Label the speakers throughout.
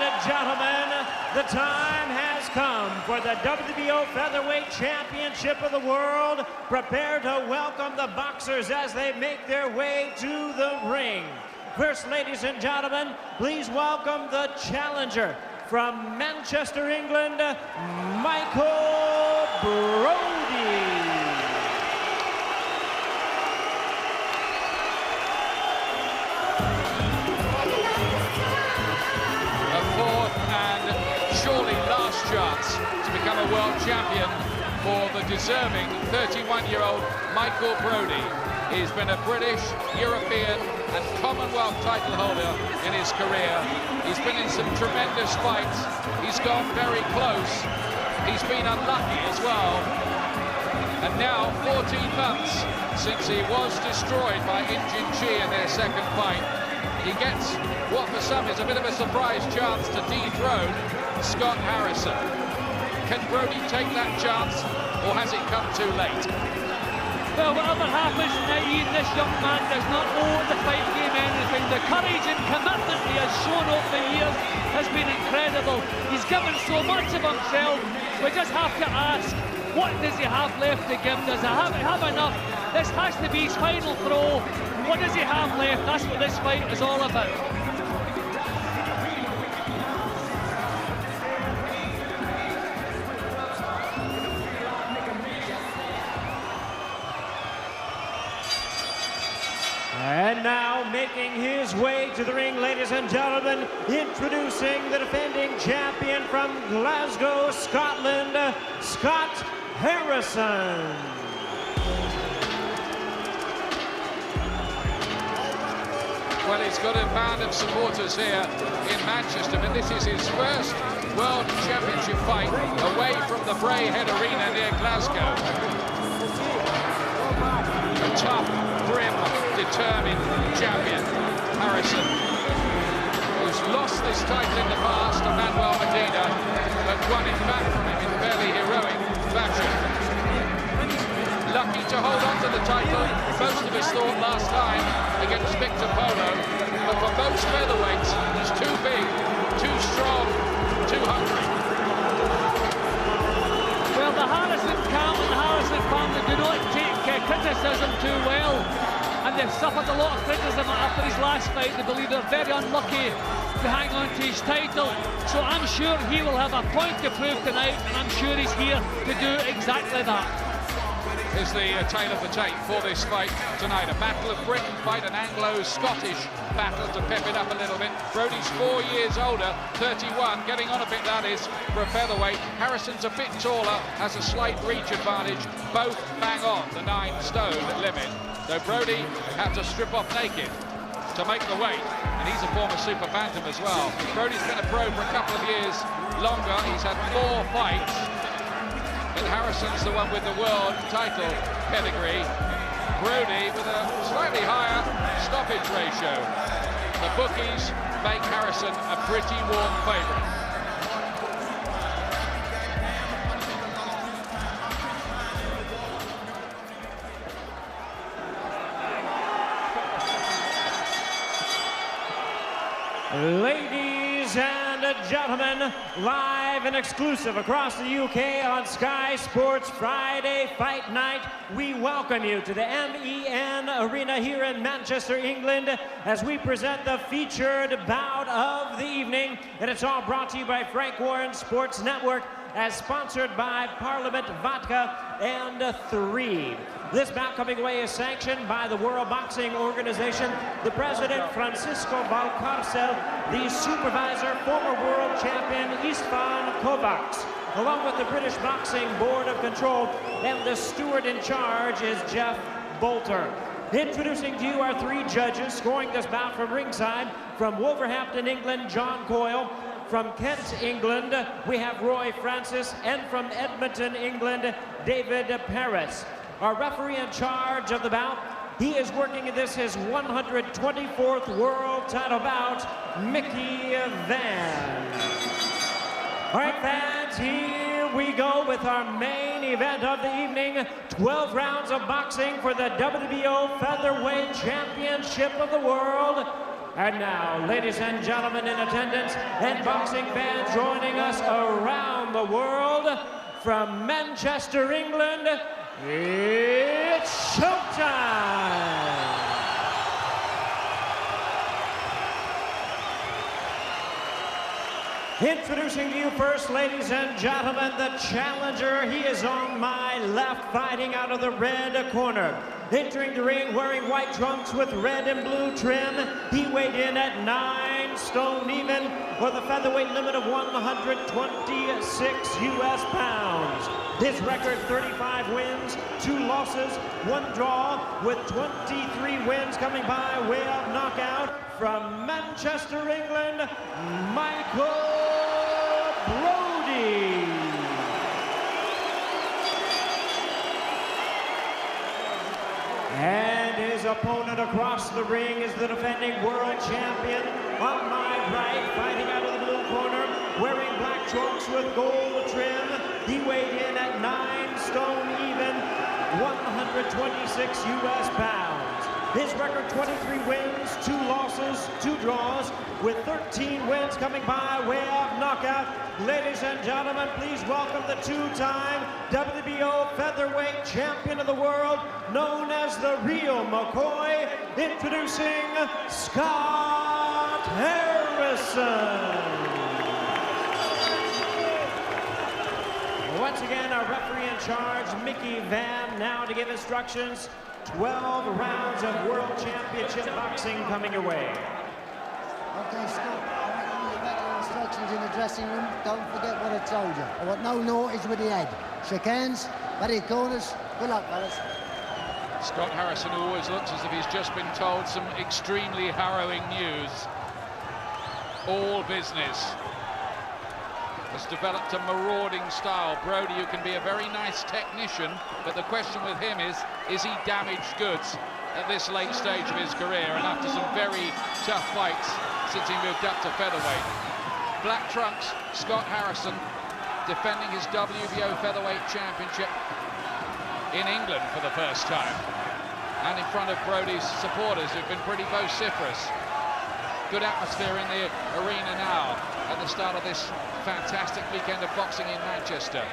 Speaker 1: and gentlemen, the time has come for the WBO Featherweight Championship of the World. Prepare to welcome the boxers as they make their way to the ring. First, ladies and gentlemen, please welcome the challenger from Manchester, England, Michael Brodie.
Speaker 2: Surely last chance to become a world champion for the deserving 31-year-old Michael Brodie. He's been a British, European and Commonwealth title holder in his career. He's been in some tremendous fights. He's gone very close. He's been unlucky as well. And now, 14 months since he was destroyed by Injin Chi in their second fight, he gets what for some is a bit of a surprise chance to dethrone Scott Harrison. Can Brodie take that chance, or has it come too late?
Speaker 3: Well, whatever happens tonight, Ian, this young man does not owe the fight game anything. The courage and commitment he has shown over the years has been incredible. He's given so much of himself. We just have to ask, what does he have left to give? Does he have enough? This has to be his final throw. What does he have left? That's what this fight is all about.
Speaker 1: And now making his way to the ring, ladies and gentlemen, introducing the defending champion from Glasgow, Scotland, Scott Harrison.
Speaker 2: Well, he's got a band of supporters here in Manchester, but this is his first World Championship fight away from the Braehead Arena near Glasgow. A tough, grim, determined champion, Harrison, who's lost this title in the past to Manuel Medina, but won it back from him in fairly heroic fashion. Lucky to hold on to the title, most of us thought last time against Victor Polo, but for most featherweights, he's too big, too strong, too hungry.
Speaker 3: Well, the Harrison camp and the Harrison family do not take criticism too well, and they've suffered a lot of criticism after his last fight. They believe they're very unlucky to hang on to his title, so I'm sure he will have a point to prove tonight, and I'm sure he's here to do exactly that.
Speaker 2: Is the tale of the tape for this fight tonight. A Battle of Britain fight, an Anglo-Scottish battle to pep it up a little bit. Brodie's 4 years older, 31, getting on a bit, that is, for a featherweight. Harrison's a bit taller, has a slight reach advantage. Both bang on the 9-stone limit. Though Brodie had to strip off naked to make the weight, and he's a former super bantam as well. Brodie's been a pro for a couple of years longer. He's had 4 fights. And Harrison's the one with the world title pedigree. Brodie with a slightly higher stoppage ratio. The bookies make Harrison a pretty warm favourite.
Speaker 1: Ladies and gentlemen, live and exclusive across the UK on Sky Sports Friday Fight Night, we welcome you to the MEN Arena here in Manchester, England, as we present the featured bout of the evening. And it's all brought to you by Frank Warren Sports Network, as sponsored by Parliament Vodka and 3. This bout coming away is sanctioned by the World Boxing Organization, the president, Francisco Valcarcel, the supervisor, former world champion, Istvan Kovacs, along with the British Boxing Board of Control, and the steward in charge is Jeff Bolter. Introducing to you our 3 judges, scoring this bout from ringside, from Wolverhampton, England, John Coyle. From Kent, England, we have Roy Francis, and from Edmonton, England, David Paris. Our referee in charge of the bout, he is working in this his 124th world title bout, Mickey Van. All right, fans, here we go with our main event of the evening. 12 rounds of boxing for the WBO Featherweight Championship of the World. And now, ladies and gentlemen in attendance and boxing fans joining us around the world, from Manchester, England, it's showtime! Introducing to you first, ladies and gentlemen, the challenger. He is on my left, fighting out of the red corner. Entering the ring wearing white trunks with red and blue trim. He weighed in at 9 stone even, with a featherweight limit of 126 U.S. pounds. His record, 35 wins, 2 losses, 1 draw, with 23 wins coming by way of knockout. From Manchester, England, Michael Brodie. And his opponent across the ring is the defending world champion. On my right, fighting out of the blue corner, wearing black trunks with gold trim. He weighed in at 9 stone even, 126 U.S. pounds. His record, 23 wins, 2 losses, 2 draws, with 13 wins coming by way of knockout. Ladies and gentlemen, please welcome the 2-time WBO Featherweight Champion of the world, known as the Real McCoy, introducing Scott Harrison. Once again, our referee in charge, Mickey Van, now to give instructions. 12 rounds of World Championship boxing coming your way.
Speaker 4: Okay, Scott, I want you to get your instructions in the dressing room. Don't forget what I told you. I want no naughties with the head. Shake hands, buddy corners. Good luck, fellas.
Speaker 2: Scott Harrison always looks as if he's just been told some extremely harrowing news. All business. Has developed a marauding style. Brodie, who can be a very nice technician, but the question with him is he damaged goods at this late stage of his career and after some very tough fights since he moved up to featherweight? Black trunks, Scott Harrison, defending his WBO Featherweight Championship in England for the first time, and in front of Brodie's supporters, who've been pretty vociferous. Good atmosphere in the arena now at the start of this fantastic weekend of boxing in Manchester.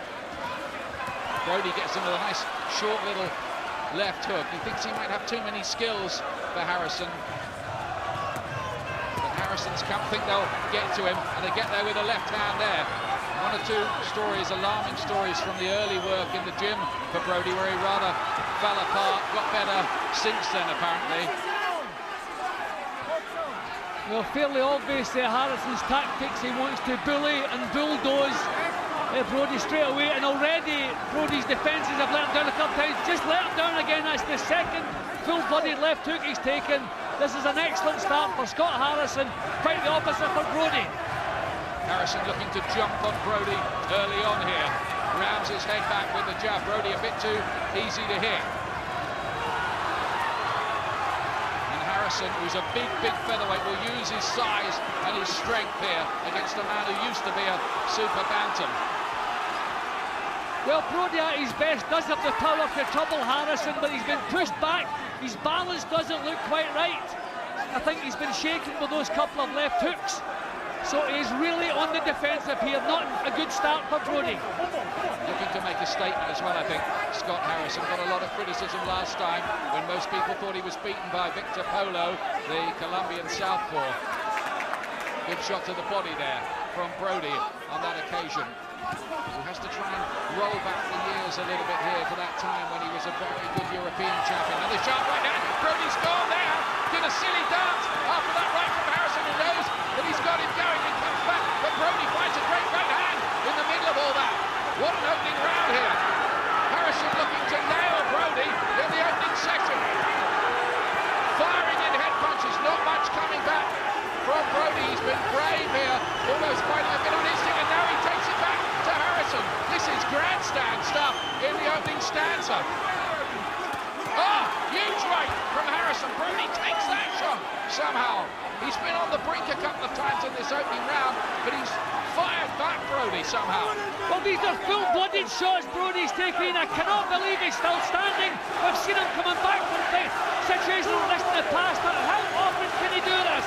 Speaker 2: Brodie gets him with a nice short little left hook. He thinks he might have too many skills for Harrison, but Harrison's camp think they'll get to him, and they get there with a left hand there. 1 or 2 stories, alarming stories from the early work in the gym for Brodie, where he rather fell apart, got better since then apparently.
Speaker 3: Well, fairly obvious Harrison's tactics. He wants to bully and bulldoze Brodie straight away, and already Brodie's defences have let him down a couple times. Just let him down again. That's the second full-blooded left hook he's taken. This is an excellent start for Scott Harrison. Quite the opposite for Brodie.
Speaker 2: Harrison looking to jump on Brodie early on here. Rams his head back with the jab. Brodie a bit too easy to hit. Harrison, who's a big featherweight, will use his size and his strength here against a man who used to be a super bantam.
Speaker 3: Well, Brodie at his best does have the power to trouble Harrison, but he's been pushed back. His balance doesn't look quite right. I think he's been shaken with those couple of left hooks. So he's really on the defensive here. Not a good start for Brodie.
Speaker 2: Looking to make a statement as well, I think. Scott Harrison got a lot of criticism last time when most people thought he was beaten by Victor Polo, the Colombian southpaw. Good shot to the body there from Brodie on that occasion. He has to try and roll back the years a little bit here to that time when he was a very good European champion. Another sharp right hand. Brodie's gone there. Did a silly dance after that right from Harrison, who knows that he's got him going and comes back. But Brodie finds a great right hand in the middle of all that. What an opening round here. Harrison looking to nail Brodie in the opening session. Firing in head punches, not much coming back from Brodie. He's been brave here, almost fighting a bit on instinct, and now he takes it back to Harrison. This is grandstand stuff in the opening stanza. Oh, huge right from Harrison. Brodie takes that shot somehow. He's been on the brink a couple of times in this opening round, but he's fired back Brodie somehow.
Speaker 3: Well, these are full-blooded shots Brodie's taking. I cannot believe he's still standing. We've seen him coming back from situations like this in the past, but how often can he do this?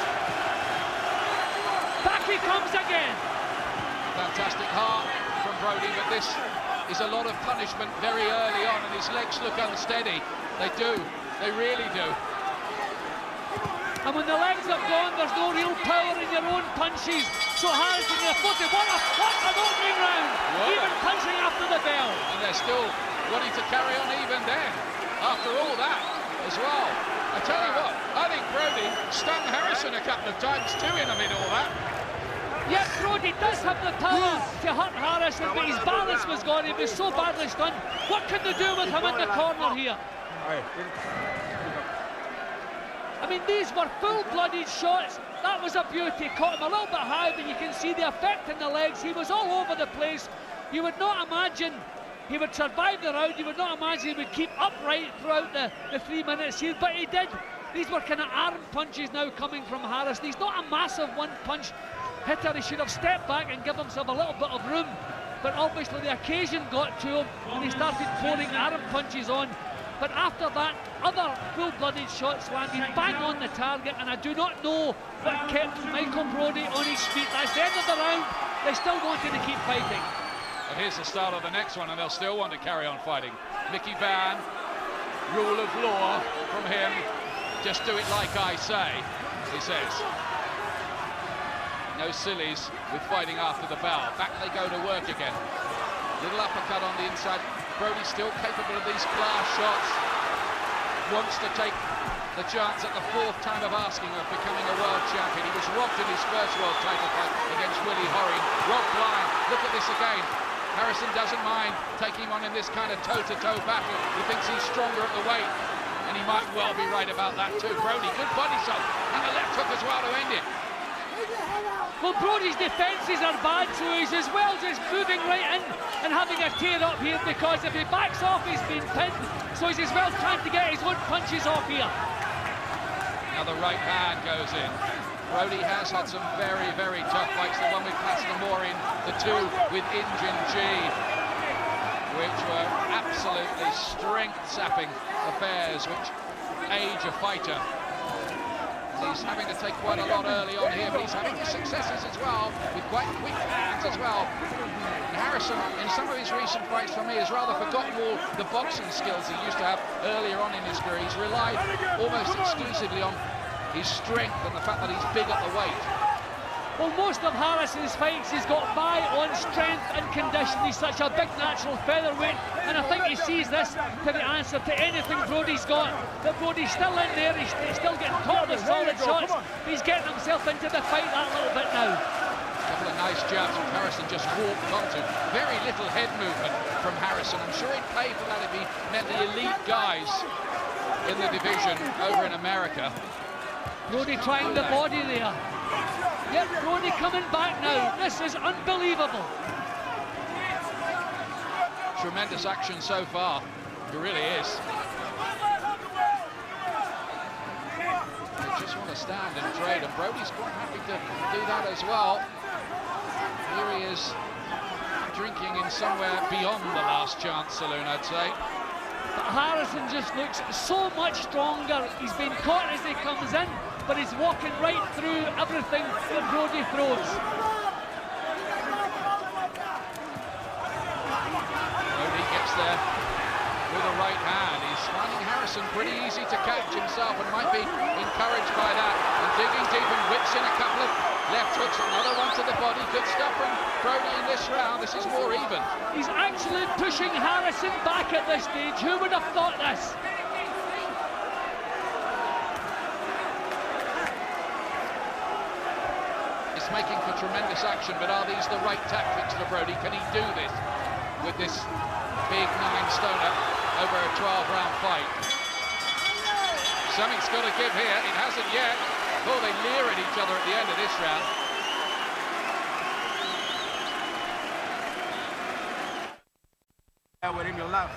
Speaker 2: fantastic heart from Brodie, but this is a lot of punishment very early on, and his legs look unsteady. They do, they really do.
Speaker 3: And when the legs are gone, there's no real power in your own punches. So Harrison, you're floating. What an opening round! Even punching after the bell.
Speaker 2: And they're still wanting to carry on even then, after all that as well. I tell you what, I think Brodie stung Harrison a couple of times too in amid all that.
Speaker 3: Yes, Brodie does have the power to hurt Harrison, but his balance was gone. He was so badly stunned. What can they do with him in the corner here? I mean, these were full-blooded shots. That was a beauty. Caught him a little bit high, but you can see the effect in the legs. He was all over the place. You would not imagine he would survive the round. You would not imagine he would keep upright throughout the 3 minutes here, but he did. These were kind of arm punches now coming from Harrison. He's not a massive one-punch hitter. He should have stepped back and given himself a little bit of room. But obviously the occasion got to him and he started pouring arm punches on. But after that, other full-blooded shots landed bang on the target, and I do not know what kept Michael Brodie on his feet. That's the end of the round. They still wanted to keep fighting.
Speaker 2: And here's the start of the next one, and they'll still want to carry on fighting. Mickey Van, rule of law from him. Just do it like I say, he says. No sillies with fighting after the bell. Back they go to work again. Little uppercut on the inside. Brodie still capable of these glass shots. Wants to take the chance at the 4th time of asking of becoming a world champion. He was robbed in his first world title fight against Willie Horring. Robbed blind. Look at this again. Harrison doesn't mind taking him on in this kind of toe-to-toe battle. He thinks he's stronger at the weight, and he might well be right about that too. Brodie, good body shot, and a left hook as well to end it.
Speaker 3: Well, Brodie's defences are bad, so he's as well just moving right in and having a tear up here, because if he backs off, he's been pinned, so he's as well trying to get his own punches off here.
Speaker 2: Now the right hand goes in. Brodie has had some very, very tough fights. The one with Pastor Morin, the 2 with Injun G, which were absolutely strength-sapping affairs, which age a fighter. He's having to take quite a lot early on here, but he's having successes as well, with quite quick hands as well. And Harrison, in some of his recent fights for me, has rather forgotten all the boxing skills he used to have earlier on in his career. He's relied almost exclusively on his strength and the fact that he's big at the weight.
Speaker 3: Well, most of Harrison's fights he's got by on strength and condition. He's such a big natural featherweight, and I think he sees this to the answer to anything Brodie's got. But Brodie's still in there, he's still getting caught with solid shots. He's getting himself into the fight that little bit now.
Speaker 2: A couple of nice jabs which Harrison just walked onto. Very little head movement from Harrison. I'm sure he'd pay for that if he met the elite guys in the division over in America.
Speaker 3: Brodie trying the body there. Yep, Brodie coming back now. This is unbelievable.
Speaker 2: Tremendous action so far. It really is. They just want to stand and trade, and Brodie's quite happy to do that as well. Here he is, drinking in somewhere beyond the last chance saloon, I'd say.
Speaker 3: But Harrison just looks so much stronger. He's been caught as he comes in, but he's walking right through everything that Brodie throws.
Speaker 2: Brodie gets there with a right hand. He's finding Harrison pretty easy to catch himself, and might be encouraged by that. And digging deep and whips in a couple of left hooks, another one to the body. Good stuff from Brodie in this round. This is more even.
Speaker 3: He's actually pushing Harrison back at this stage. Who would have thought this?
Speaker 2: Making for tremendous action, but are these the right tactics for Brodie? Can he do this with this big 9-stoner over a 12-round fight? Something's got to give here. It hasn't yet. Oh, they leer at each other at the end of this round.
Speaker 5: Within your love.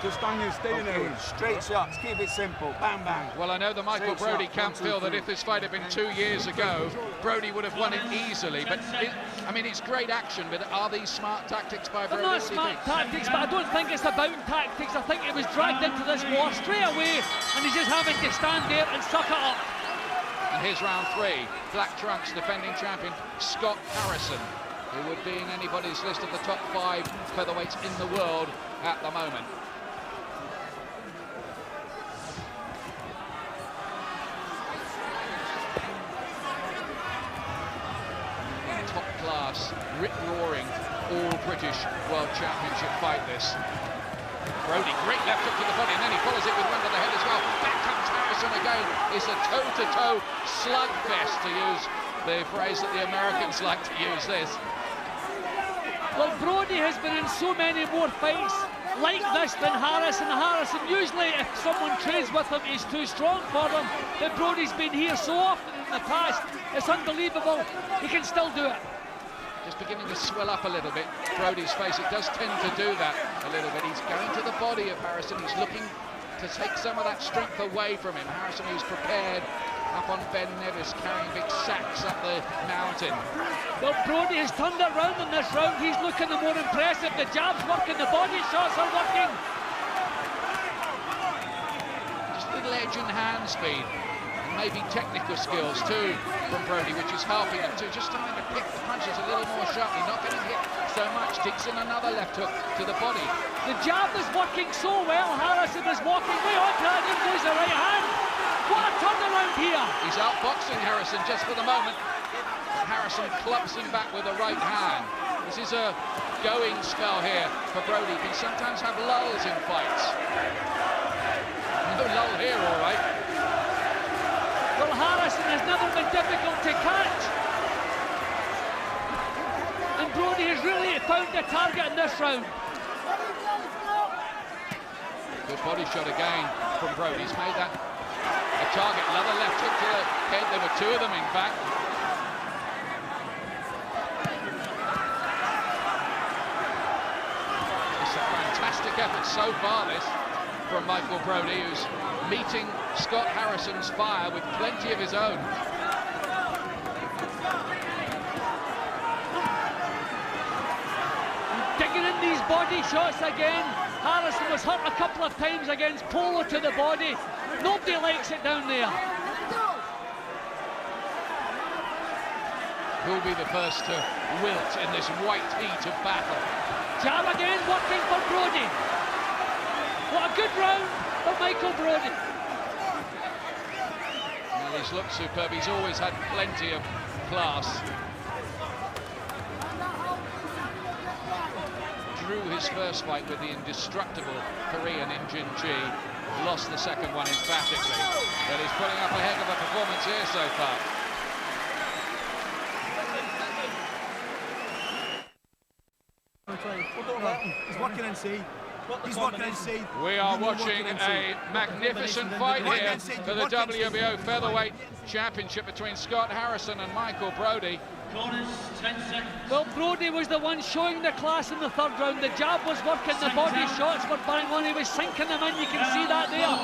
Speaker 5: Just on you, stay in there. Straight shots, keep it simple. Bang, bang.
Speaker 2: Well, I know the Michael Brodie camp feel that if this fight had been 2 years ago, Brodie would have won it easily. But, I mean, it's great action, but are these smart tactics by Brodie?
Speaker 3: They're not smart tactics, but I don't think it's about tactics. I think he was dragged into this war straight away, and he's just having to stand there and suck it up.
Speaker 2: And here's round 3. Black trunks, defending champion Scott Harrison, who would be in anybody's list of the top 5 featherweights in the world at the moment. Top class, rip-roaring, all-British World Championship fight this. Brodie, great left hook to the body, and then he follows it with one to the head as well. Back comes Harrison again. It's a toe-to-toe slugfest, to use the phrase that the Americans like to use this.
Speaker 3: Well, Brodie has been in so many more fights like this than Harrison. Harrison, usually if someone trades with him, he's too strong for them. But Brodie's been here so often in the past, it's unbelievable. He can still do it.
Speaker 2: Just beginning to swell up a little bit, Brodie's face. It does tend to do that a little bit. He's going to the body of Harrison. He's looking to take some of that strength away from him. Harrison, who's prepared up on Ben Nevis, carrying big sacks up the mountain.
Speaker 3: Well, Brodie has turned it around in this round. He's looking the more impressive. The jab's working, the body shots are working.
Speaker 2: Just a little edge and hand speed. Maybe technical skills too from Brodie, which is helping him too. Just starting to pick the punches a little more sharply, not getting hit so much. Digs in another left hook to the body.
Speaker 3: The jab is working so well. Harrison is walking way on to it. In goes the right hand. What a turnaround here.
Speaker 2: He's outboxing Harrison just for the moment. Harrison clubs him back with the right hand. This is a going spell here for Brodie. Can sometimes have lulls in fights. No lull here, all right.
Speaker 3: Well, Harrison has never been difficult to catch. And Brodie has really found the target in this round.
Speaker 2: Good body shot again from Brodie. He's made that a target. Another left hook to the head. There were 2 of them, in fact. It's a fantastic effort so far, this, from Michael Brodie, who's meeting Scott Harrison's fire with plenty of his own.
Speaker 3: Digging in these body shots again. Harrison was hurt a couple of times against Polo to the body. Nobody likes it down there.
Speaker 2: Who'll be the first to wilt in this white heat of battle?
Speaker 3: Jab again, working for Brodie. What a good round for Michael Brodie.
Speaker 2: Well, he's looked superb. He's always had plenty of class. Drew his first fight with the indestructible Korean in Jin Ji. Lost the second one emphatically. But he's putting up a heck of a performance here so far.
Speaker 5: He's working inside. He's working inside.
Speaker 2: We are watching a magnificent fight here for the WBO Featherweight Championship between Scott Harrison and Michael Brodie.
Speaker 3: Well, Brodie was the one showing the class in the third round. The jab was working, the body shots were bang on. He was sinking them in, you can see that there.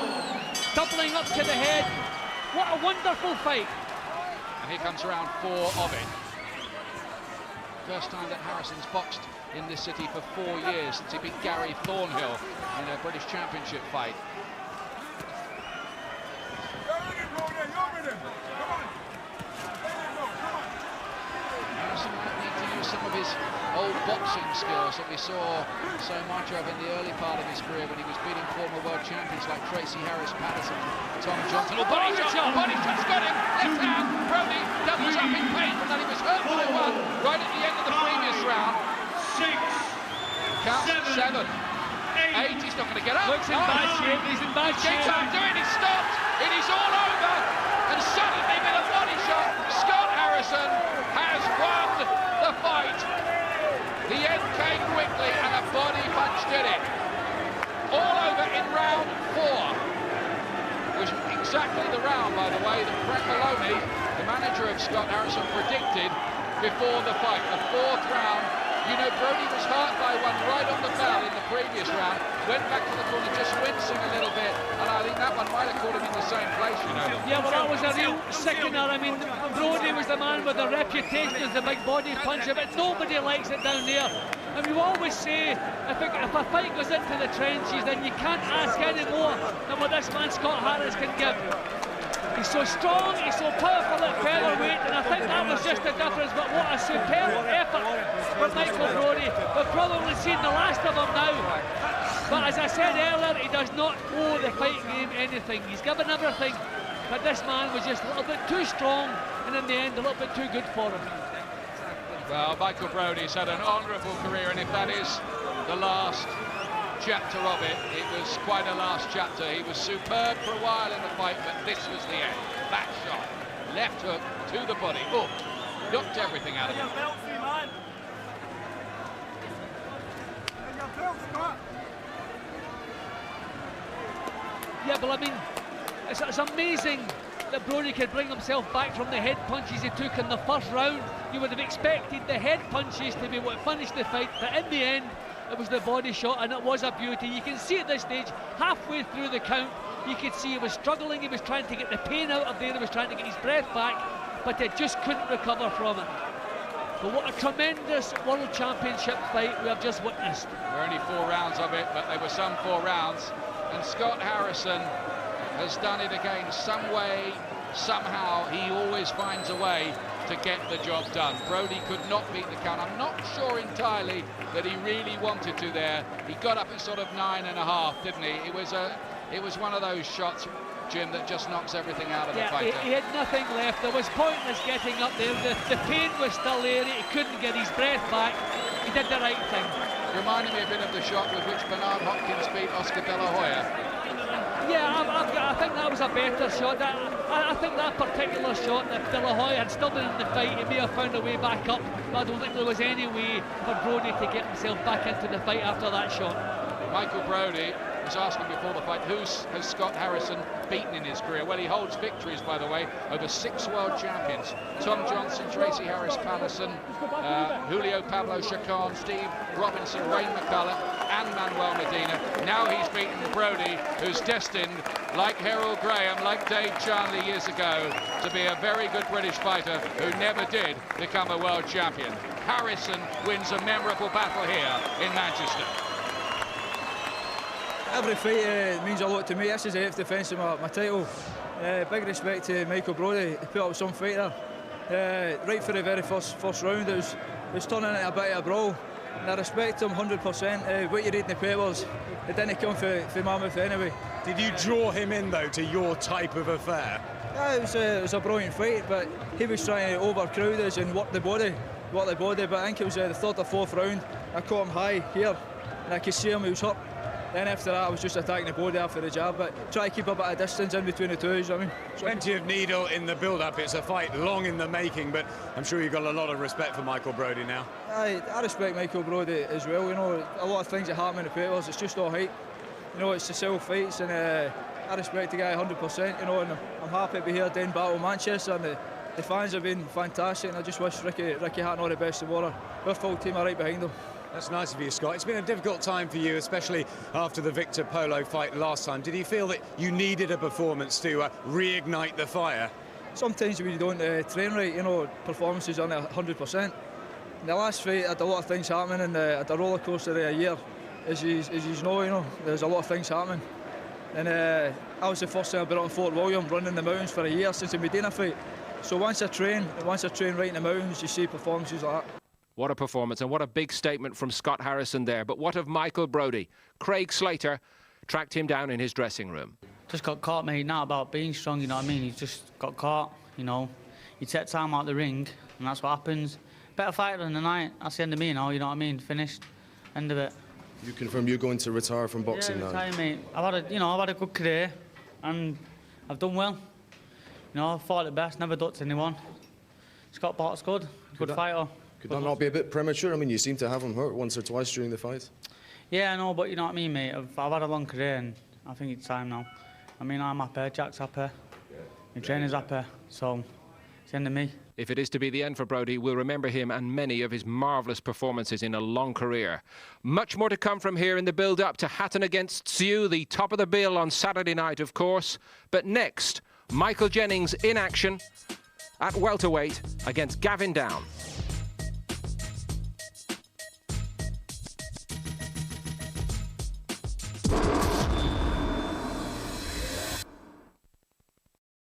Speaker 3: Doubling up to the head. What a wonderful fight.
Speaker 2: And here comes round 4 of it. First time that Harrison's boxed in this city for 4 years since he beat Gary Thornhill in a British Championship fight. Harrison might need to use some of his old boxing skills that we saw so much of in the early part of his career when he was beating former world champions like Tracy Harris Patterson, Tom Johnson. Oh, body shot's got him! Left hand, Brodie doubles up in pain from that. He was hurt by 1 right at the end of the previous round.
Speaker 3: 6,
Speaker 2: Count 7, 8, he's not going to get up.
Speaker 3: Looks in bad shape, he's in bad shape.
Speaker 2: Gets up, do it, he's stopped, it is all over. And suddenly with a body shot, Scott Harrison has won the fight. The end came quickly and a body punch did it. All over in round 4. It was exactly the round, by the way, that Brett Maloney, the manager of Scott Harrison, predicted before the fight. The 4th round. You know, Brodie was hurt by 1 right on the bell in the previous round, went back to the corner just wincing a little bit, and I think that one might have caught him in the same place, you know.
Speaker 3: Yeah, well, that was a real sickener. I mean, Brodie was the man with the reputation as the big body puncher, but nobody likes it down there. And we always say, if a fight goes into the trenches, then you can't ask any more than what this man Scott Harris can give. He's so strong, he's so powerful at featherweight, and I think that was just the difference. But what a superb effort for Michael Brodie. We've probably seen the last of him now. But as I said earlier, he does not owe the fight game anything. He's given everything, but this man was just a little bit too strong, and in the end, a little bit too good for him.
Speaker 2: Well, Michael Brodie's had an honourable career, and if that is the last chapter of it, it was quite a last chapter. He was superb for a while in the fight, but this was the end. That shot, left hook to the body. Oh, knocked everything out of him.
Speaker 3: Yeah, but I mean, it's amazing that Brodie could bring himself back from the head punches he took in the first round. You would have expected the head punches to be what finished the fight, but in the end, it was the body shot, and it was a beauty. You can see at this stage, halfway through the count, you could see he was struggling, he was trying to get the pain out of there, he was trying to get his breath back, but he just couldn't recover from it. But what a tremendous World Championship fight we have just witnessed.
Speaker 2: There were only 4 rounds of it, but there were some 4 rounds, and Scott Harrison has done it again. Some way, somehow, he always finds a way to get the job done. Brodie could not beat the count. I'm not sure entirely that he really wanted to there. He got up at sort of 9.5, didn't he? It was one of those shots, Jim, that just knocks everying out of the fighter.
Speaker 3: He had nothing left. There was pointless getting up there. The pain was still there. He couldn't get his breath back. He did the right thing.
Speaker 2: Reminded me a bit of the shot with which Bernard Hopkins beat Oscar De La Hoya.
Speaker 3: Yeah, I think that was a better shot. I think that particular shot, if De La Hoya had still been in the fight, he may have found a way back up, but I don't think there was any way for Brodie to get himself back into the fight after that shot.
Speaker 2: Michael Brodie was asking before the fight, who has Scott Harrison beaten in his career? Well, he holds victories, by the way, over 6 world champions. Tom Johnson, Tracy Harris Patterson, Julio Pablo Chacon, Steve Robinson, Wayne McCullough, and Manuel Medina. Now he's beaten Brodie, who's destined, like Harold Graham, like Dave Charnley years ago, to be a very good British fighter who never did become a world champion. Harrison wins a memorable battle here in Manchester.
Speaker 6: Every fight means a lot to me. This is the 8th defence of my title. Big respect to Michael Brodie. He put up some fight there. Right for the very first round, it was turning into a bit of a brawl. And I respect him 100%. What you read in the papers, it didn't come for my mouth anyway.
Speaker 7: Did you draw him in, though, to your type of affair?
Speaker 6: Yeah, it was a brilliant fight, but he was trying to overcrowd us and work the body. But I think it was the 3rd or 4th round. I caught him high here, and I could see him, he was hurt. Then after that, I was just attacking the body after the jab, but try to keep a bit of distance in between the two, you know what I mean?
Speaker 7: Plenty of needle in the build-up. It's a fight long in the making, but I'm sure you've got a lot of respect for Michael Brodie now.
Speaker 6: I respect Michael Brodie as well, you know. A lot of things that happen in the papers, it's just all hype. You know, it's to sell fights, and I respect the guy 100%, you know, and I'm happy to be here doing Battle Manchester, and the fans have been fantastic, and I just wish Ricky Hatton all the best of water. Our full team are right behind him.
Speaker 7: That's nice of you, Scott. It's been a difficult time for you, especially after the Victor Polo fight last time. Did you feel that you needed a performance to reignite the fire?
Speaker 6: Sometimes when you don't train right, you know, performances aren't 100%. In the last fight, I had a lot of things happening, and at the roller coaster of a year, as you know, there's a lot of things happening. And I was the first time I've been on Fort William, running the mountains for a year since the Medina fight. So once I train right in the mountains, you see performances like that.
Speaker 8: What a performance, and what a big statement from Scott Harrison there. But what of Michael Brodie? Craig Slater tracked him down in his dressing room.
Speaker 9: Just got caught, mate. Not about being strong, you know what I mean? He just got caught, you know. You take time out the ring, and that's what happens. Better fighter in the night. That's the end of me, you know what I mean? Finished. End of it.
Speaker 10: You confirm you're going to retire from boxing now?
Speaker 9: Yeah, retire, mate. I've had a good career, and I've done well. You know, I've fought the best, never ducked anyone. Scott Bart's good fighter.
Speaker 10: Could that not be a bit premature? I mean, you seem to have him hurt once or twice during the fight.
Speaker 9: Yeah, I know, but you know what I mean, mate. I've had a long career, and I think it's time now. I mean, I'm happy, Jack's happy, my trainer's happy, so it's the end of me.
Speaker 8: If it is to be the end for Brodie, we'll remember him and many of his marvellous performances in a long career. Much more to come from here in the build-up to Hatton against Sioux, the top of the bill on Saturday night, of course. But next, Michael Jennings in action at welterweight against Gavin Down.